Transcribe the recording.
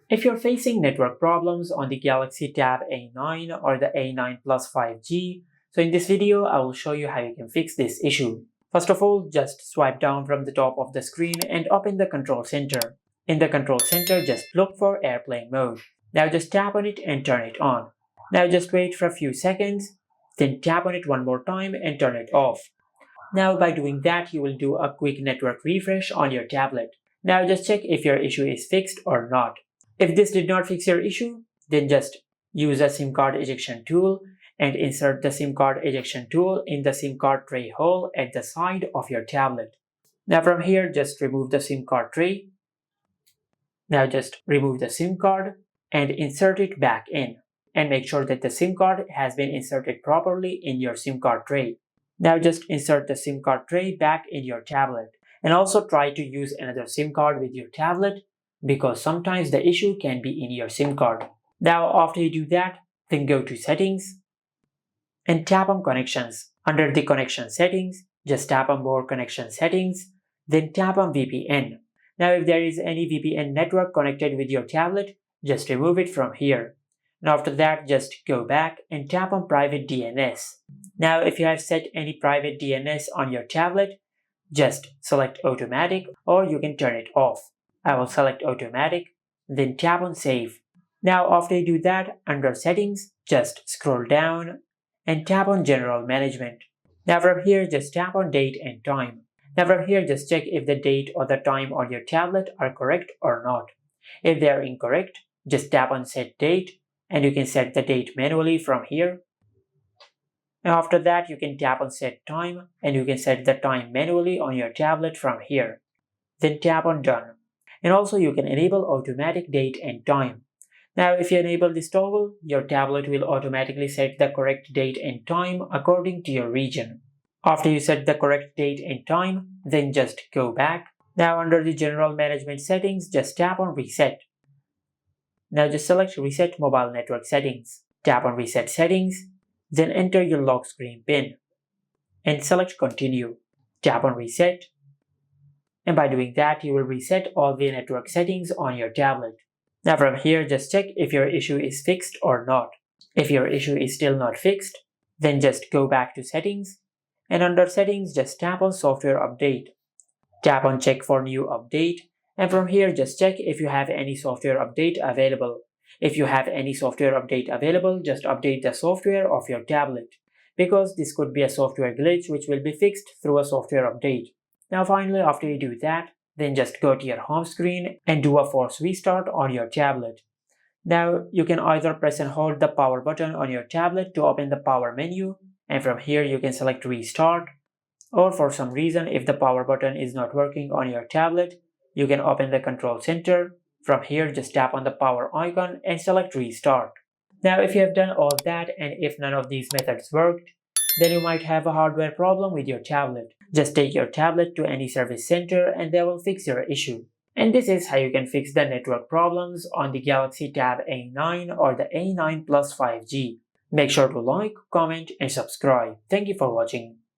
If you're facing network problems on the Galaxy Tab A9 or the A9 Plus 5G, so in this video I will show you how you can fix this issue. First of all, just swipe down from the top of the screen and open the control center. In the control center, just look for airplane mode. Now just tap on it and turn it on. Now just wait for a few seconds, then tap on it one more time and turn it off. Now by doing that, you will do a quick network refresh on your tablet. Now just check if your issue is fixed or not. If this did not fix your issue, then just use a SIM card ejection tool and insert the SIM card ejection tool in the SIM card tray hole at the side of your tablet. Now from here, just remove the SIM card tray. Now just remove the SIM card and insert it back in, and make sure that the SIM card has been inserted properly in your SIM card tray. Now just insert the SIM card tray back in your tablet, and also try to use another SIM card with your tablet because sometimes the issue can be in your SIM card. Now after you do that, then go to settings and tap on connections. Under the connection settings, just tap on more connection settings, then tap on VPN. Now if there is any VPN network connected with your tablet, just remove it from here. And after that, just go back and tap on private DNS. Now if you have set any private DNS on your tablet, just select automatic or you can turn it off. I will select automatic, then tap on save. Now after you do that, under settings, just scroll down and tap on general management. Now from here, just tap on date and time. Now from here, just check if the date or the time on your tablet are correct or not. If they are incorrect, just tap on set date and you can set the date manually from here. And after that, you can tap on set time and you can set the time manually on your tablet from here. Then tap on done. And also you can enable automatic date and time. Now if you enable this toggle, your tablet will automatically set the correct date and time according to your region. After you set the correct date and time, then just go back. Now under the general management settings, just tap on reset. Now just select reset mobile network settings. Tap on reset settings, then enter your lock screen PIN and select continue. Tap on reset. And by doing that, you will reset all the network settings on your tablet. Now from here, just check if your issue is fixed or not. If your issue is still not fixed, then just go back to settings and under settings, just tap on software update. Tap on check for new update and from here, just check if you have any software update available. If you have any software update available, just update the software of your tablet because this could be a software glitch which will be fixed through a software update. Now finally, after you do that, then just go to your home screen and do a force restart on your tablet. Now you can either press and hold the power button on your tablet to open the power menu, and from here you can select restart, or for some reason if the power button is not working on your tablet, you can open the control center. From here, just tap on the power icon and select restart. Now if you have done all that and if none of these methods worked, then you might have a hardware problem with your tablet. Just take your tablet to any service center and they will fix your issue. And this is how you can fix the network problems on the Galaxy Tab A9 or the A9 Plus 5G. Make sure to like, comment and subscribe. Thank you for watching.